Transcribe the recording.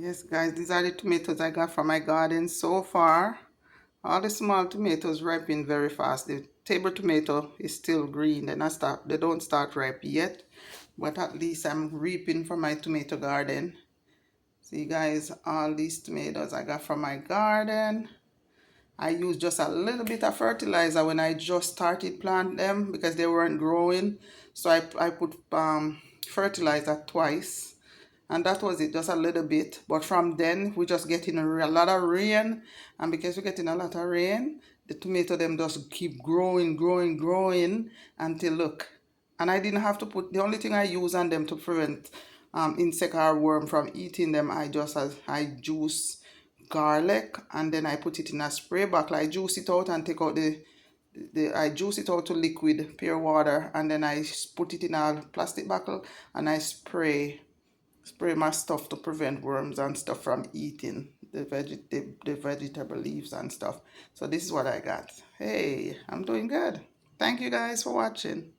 Yes, guys, these are the tomatoes I got from my garden so far. All the small tomatoes ripen very fast. The table tomato is still green. They don't start ripe yet, but at least I'm reaping from my tomato garden. See, guys, all these tomatoes I got from my garden. I used just a little bit of fertilizer when I just started plant them because they weren't growing. So I put fertilizer twice, and that was it, just a little bit. But from then we just getting a lot of rain, and because we're getting a lot of rain, the tomato them just keep growing, growing, growing until look. And I didn't have to put, the only thing I use on them to prevent insect or worm from eating them, I juice garlic, and then I put it in a spray bottle. I juice it out and take out I juice it out to liquid pure water, and then I put it in a plastic bottle, and I spray my stuff to prevent worms and stuff from eating the vegetable leaves and stuff. So this is what I got. Hey, I'm doing good. Thank you guys for watching.